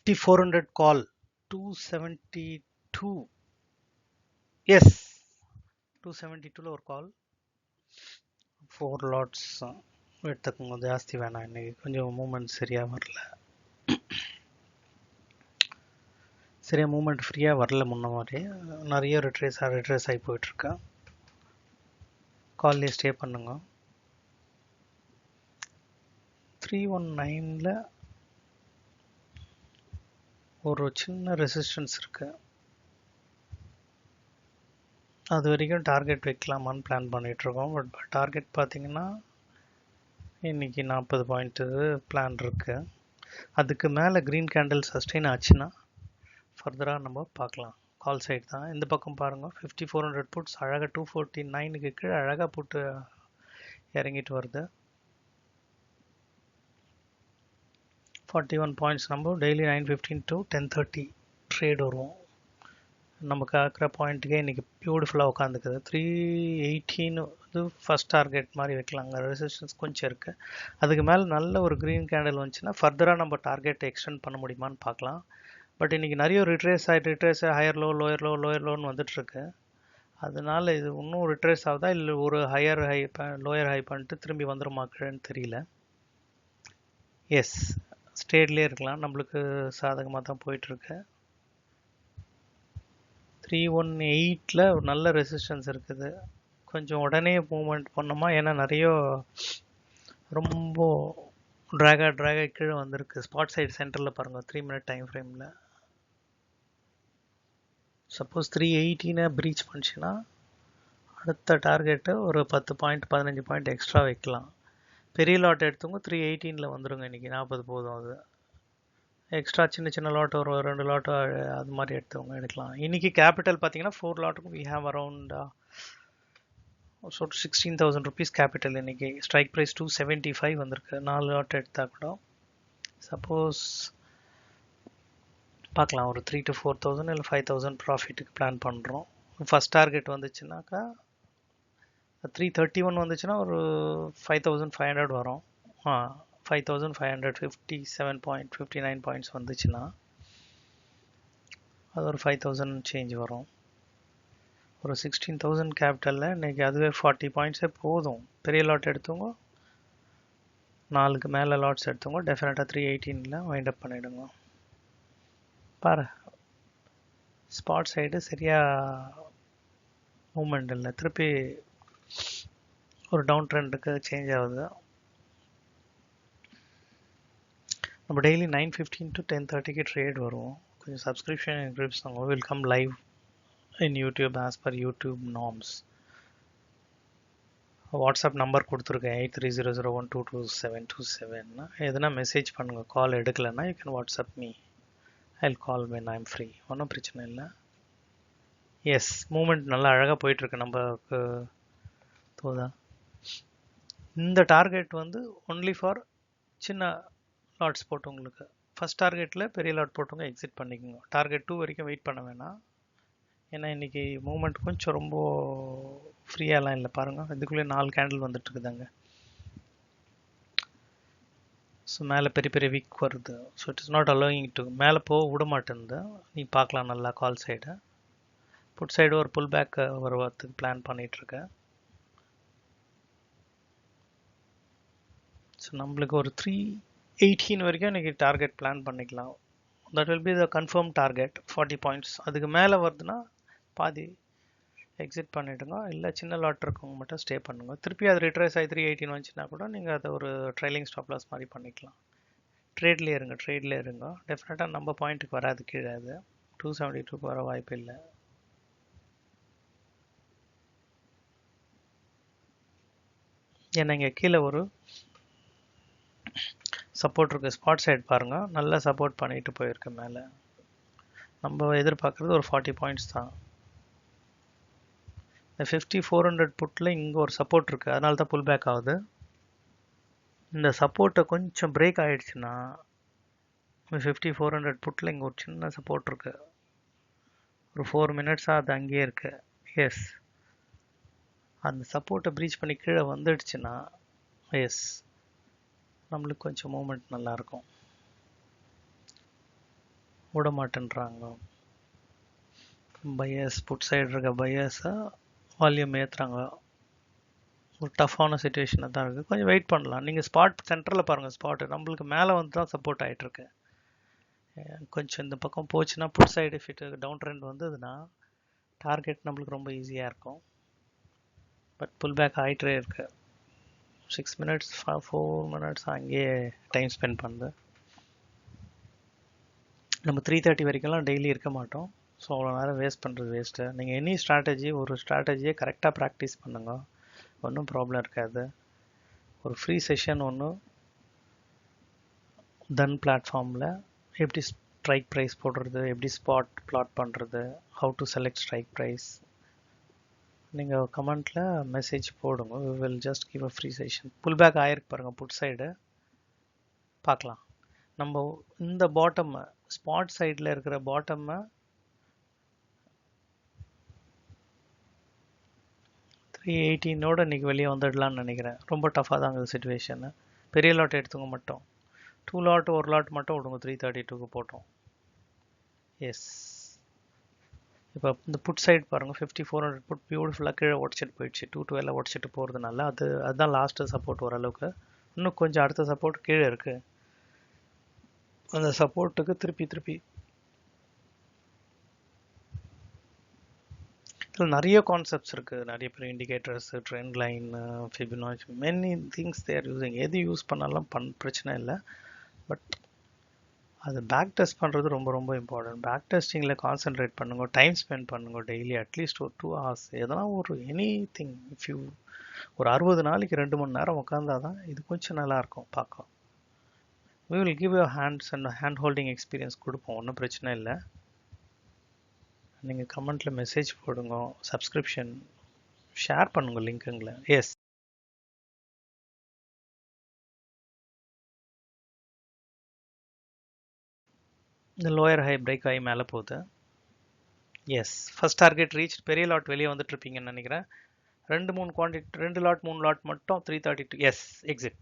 5400 call 272 yes 272 ஒரு கால் 4 lots எடுத்துக்கோங்க ஜாஸ்தி வேணாம் இன்னைக்கு கொஞ்சம் மூமெண்ட் சரியா வரல சரியா மூமெண்ட் ஃப்ரீயா வரல முன்ன மாதிரி நிறைய ரிட்ரேஸ் ஆகி போயிட்டு இருக்கா கால்லே ஸ்டே பண்ணுங்க 319ல ஒரு சின்ன ரெசிஸ்டன்ஸ் இருக்கு அது வரைக்கும் டார்கெட் வைக்கலாமான்னு பிளான் பண்ணிட்டு இருக்கோம் பட் டார்கெட் பார்த்தீங்கன்னா இன்னைக்கு 40 பாயிண்ட் பிளான் இருக்கு அதுக்கு மேலே க்ரீன் கேண்டில் சஸ்டெயின் ஆச்சுன்னா ஃபர்தராக நம்ம பார்க்கலாம் கால் சைட் தான் இந்த பக்கம் பாருங்க 5400 புட்ஸ் அழகாக 249க்கு கீழே அழகாக போட்டு இறங்கிட்டு வருது 41 பாயிண்ட்ஸ் நம்ம டெய்லி 9:15 to 10:30 ட்ரேட் வருவோம் நம்ம கேட்குற பாயிண்ட்டுக்கே இன்றைக்கி பியூட்டிஃபுல்லாக உட்காந்துக்குது 318 இது ஃபஸ்ட் டார்கெட் மாதிரி வைக்கலாங்க ரெசிஸ்டன்ஸ் கொஞ்சம் இருக்குது அதுக்கு மேலே நல்ல ஒரு க்ரீன் கேண்டில் வந்துச்சுன்னா ஃபர்தராக நம்ம டார்கெட்டை எக்ஸ்டெண்ட் பண்ண முடியுமான்னு பார்க்கலாம் பட் இன்றைக்கி நிறைய ரிட்ரேஸ் ஹையர் லோன்னு வந்துட்டுருக்கு அதனால இது இன்னும் ரிட்ரேஸ் ஆகுதா இல்லை ஒரு லோயர் ஹை பண்ணிட்டு திரும்பி வந்துருமாக்குன்னு தெரியல எஸ் ஸ்டேட்லேயே இருக்கலாம் நம்மளுக்கு சாதகமாக தான் போயிட்டுருக்கு 318ல ஒரு நல்ல ரெசிஸ்டன்ஸ் இருக்குது கொஞ்சம் உடனே மூவ்மெண்ட் பண்ணோமா ஏன்னா நிறைய ரொம்ப ட்ராகா கீழே வந்திருக்கு ஸ்பாட் சைடு சென்டரில் பாருங்கள் 3 மினிட் டைம் ஃப்ரேமில் சப்போஸ் 318 ப்ரீச் பண்ணிச்சுன்னா அடுத்த டார்கெட்டு ஒரு 10 பாயிண்ட் 15 பாயிண்ட் எக்ஸ்ட்ரா வைக்கலாம் பெரிய லாட் எடுத்தவங்க 318ல் வந்துடுங்க இன்றைக்கி 40 போதும் அது எக்ஸ்ட்ரா சின்ன லாட் ஒரு 2 லாட்டோ அது மாதிரி எடுத்தவங்க எடுக்கலாம் இன்றைக்கி கேபிட்டல் பார்த்தீங்கன்னா 4 லாட்டுக்கும் we have around 16,000 rupees capital இன்றைக்கி ஸ்ட்ரைக் ப்ரைஸ் 275 வந்திருக்கு 4 லாட் எடுத்தால் கூட சப்போஸ் பார்க்கலாம் ஒரு 3,000 to 4,000 இல்லை 5,000 ப்ராஃபிட்டுக்கு பிளான் பண்ணுறோம் ஃபஸ்ட் டார்கெட் வந்துச்சுனாக்கா 331 வந்துச்சுன்னா ஒரு 5,500 வரும் 5,557.59 பாயிண்ட்ஸ் வந்துச்சுன்னா அது ஒரு 5,000 சேஞ்ச் வரும் ஒரு 16,000 கேபிட்டலில் இன்றைக்கி அதுவே 40 பாயிண்ட்ஸே போதும் பெரிய லாட் எடுத்தவங்க 4க்கு மேலே லாட்ஸ் எடுத்தவங்க டெஃபினட்டாக 318ல் வைண்ட் அப் பண்ணிவிடுங்க பாரு ஸ்பாட் சைடு சரியாக மூமெண்ட் இல்லை திருப்பி ஒரு டவுன் ட்ரெண்டுக்கு சேஞ்ச் ஆகுது நம்ம டெய்லி 9:15 to 10:30க்கு ட்ரேட் வருவோம் கொஞ்சம் சப்ஸ்கிரிப்ஷன் இன்க்ரீஸ் ஆகும் will come live in YouTube as per YouTube norms WhatsApp number கொடுத்துருக்கேன் 8300122727 எதுனா மெசேஜ் பண்ணுங்கள் கால் எடுக்கலைன்னா you can WhatsApp me I call when I am free ஒன்றும் பிரச்சனை இல்லை எஸ் மூமெண்ட் நல்லா அழகாக போயிட்டுருக்கு நமக்கு தோதா இந்த டார்கெட் வந்து ஒன்லி ஃபார் சின்ன லாட்ஸ் போட்டவங்களுக்கு ஃபஸ்ட் டார்கெட்டில் பெரிய லாட் போட்டவங்க எக்ஸிட் பண்ணிக்கோங்க டார்கெட் 2 வரைக்கும் வெயிட் பண்ண வேணாம் ஏன்னா இன்றைக்கி மூமெண்ட் கொஞ்சம் ரொம்ப ஃப்ரீயாலாம் இல்லை பாருங்கள் இதுக்குள்ளே 4 கேண்டில் வந்துட்டுருக்குதாங்க ஸோ மேலே பெரிய வீக் வருது so it is not allowing to மேலே போக விட மாட்டேங்குது நீ பார்க்கலாம் நல்லா கால் சைடு புட் சைடு ஒரு புல் பேக் வருவதுக்கு பிளான் பண்ணிகிட்ருக்கேன் ஸோ நம்மளுக்கு ஒரு 318 வரைக்கும் இன்றைக்கி டார்கெட் பிளான் பண்ணிக்கலாம் that will be the confirm target 40 points அதுக்கு மேலே வருதுன்னா பாதி எக்ஸிட் பண்ணிவிடுங்க இல்லை சின்ன லாட் இருக்கவங்க மட்டும் ஸ்டே பண்ணுங்க திருப்பி அது ரிட்ரேஸ் ஆகி 318 வந்துச்சுன்னா கூட நீங்கள் அதை ஒரு ட்ரைலிங் ஸ்டாப் லாஸ் மாதிரி பண்ணிக்கலாம் ட்ரேட்லேயே இருங்க டெஃபினட்டாக நம்ம பாயிண்ட்டுக்கு வராது கீழே அது 272க்கு வர வாய்ப்பு இல்லை ஏன்னா இங்கே கீழே ஒரு சப்போர்ட் இருக்குது ஸ்பாட் சைட் பாருங்கள் நல்லா சப்போர்ட் பண்ணிட்டு போயிருக்கு மேலே நம்ம எதிர்பார்க்குறது ஒரு 40 பாயிண்ட்ஸ் தான் இந்த 5400 புட்டில் இங்கே ஒரு சப்போர்ட் இருக்குது அதனால தான் புல் பேக் ஆகுது இந்த சப்போர்ட்டை கொஞ்சம் பிரேக் ஆகிடுச்சுன்னா 5400 புட்டில் இங்கே ஒரு சின்ன சப்போர்ட் இருக்குது ஒரு 4 மினிட்ஸாக அது அங்கேயே இருக்குது எஸ் அந்த சப்போர்ட்டை ப்ரீச் பண்ணி கீழே வந்துடுச்சுன்னா எஸ் நம்மளுக்கு கொஞ்சம் மூமெண்ட் நல்லாயிருக்கும் விட மாட்டேன்றாங்க. பையர்ஸ் புட் சைடு இருக்க பையர்ஸை வால்யூம் ஏற்றுறாங்க. ஒரு டஃப்பான சுச்சுவேஷனாக தான் இருக்குது. கொஞ்சம் வெயிட் பண்ணலாம். நீங்கள் ஸ்பாட் சென்டரில் பாருங்கள். ஸ்பாட்டு நம்மளுக்கு மேலே வந்து தான் சப்போர்ட் ஆகிட்டுருக்கு. கொஞ்சம் இந்த பக்கம் போச்சுன்னா put side fit down trend வந்ததுன்னா டார்கெட் நம்மளுக்கு ரொம்ப ஈஸியாக இருக்கும். பட் புல் பேக் ஆகிட்டே இருக்கு. 6 minutes 4 minutes அங்கேயே டைம் ஸ்பெண்ட் பண்ணுது. நம்ம 3:30 வரைக்கும்லாம் டெய்லி இருக்க மாட்டோம். ஸோ அவ்வளோ நேரம் வேஸ்ட் பண்ணுறது வேஸ்ட்டு. நீங்கள் எனி ஸ்ட்ராட்டஜி ஒரு ஸ்ட்ராட்டஜியை கரெக்டாக ப்ராக்டிஸ் பண்ணுங்க, ஒன்றும் ப்ராப்ளம் இருக்காது. ஒரு ஃப்ரீ செஷன் ஒன்று தன் பிளாட்ஃபார்மில் எப்படி ஸ்ட்ரைக் ப்ரைஸ் போடுறது, எப்படி ஸ்பாட் பிளாட் பண்ணுறது, how to select strike price, நீங்கள் கமெண்ட்டில் மெசேஜ் போடுங்க. We will just give a free session. Pullback ஆயிருக்கு பாருங்கள் புட் சைடு. பார்க்கலாம். நம்ம இந்த பாட்டம்மை ஸ்பாட் சைடில் இருக்கிற பாட்டம்மை 318 இன்றைக்கி வெளியே வந்துடலான்னு நினைக்கிறேன். ரொம்ப டஃப்பாக தான் இருக்குது சுச்சுவேஷனு. பெரிய லாட் எடுத்துங்க மட்டும். 2 லாட் 1 லாட் மட்டும் விடுங்க. 332க்கு போட்டோம். எஸ். இப்போ இந்த புட் சைடு பாருங்கள். 5400 புட் பியூட்டிஃபுல்லாக கீழே உடச்சிட்டு போயிடுச்சு. 212 உடச்சிட்டு போகிறதுனால அதுதான் லாஸ்ட்டு சப்போர்ட் ஓரளவுக்கு. இன்னும் கொஞ்சம் அடுத்த சப்போர்ட் கீழே இருக்குது. அந்த சப்போர்ட்டுக்கு திருப்பி இதில் நிறைய கான்செப்ட்ஸ் இருக்குது. நிறைய பேர் indicators, trend line, Fibonacci, many things தேர் யூஸிங். எது யூஸ் பண்ணாலும் பிரச்சனை இல்லை. பட் அது பேக் டெஸ்ட் பண்ணுறது ரொம்ப ரொம்ப இம்பார்ட்டன்ட். பேக் டெஸ்டிங்கில் கான்சென்ட்ரேட் பண்ணுங்க, டைம் ஸ்பெண்ட் பண்ணுங்க. டெய்லி அட்லீஸ்ட் ஒரு 2 hours எதனா ஒரு எனி திங். இஃப் யூ ஒரு 60 நாளைக்கு 2 மணி நேரம் உட்காந்தா தான் இது கொஞ்சம் நல்லாயிருக்கும் பார்க்க. we will give you hands and hand holding experience கொடுப்போம், ஒன்றும் பிரச்சனை இல்லை. நீங்கள் கமெண்ட்டில் மெசேஜ் போடுங்க, சப்ஸ்கிரிப்ஷன் ஷேர் பண்ணுங்க லிங்க்குங்களை. எஸ். இந்த லோயர் ஹை பிரேக் ஆகி மேலே போகுது. எஸ். First target reach. பெரிய லாட் வெளியே வந்துட்டு இருப்பீங்கன்னு நினைக்கிறேன். 2 லாட் 3 லாட் மட்டும் 332. எஸ். எக்ஸிட்.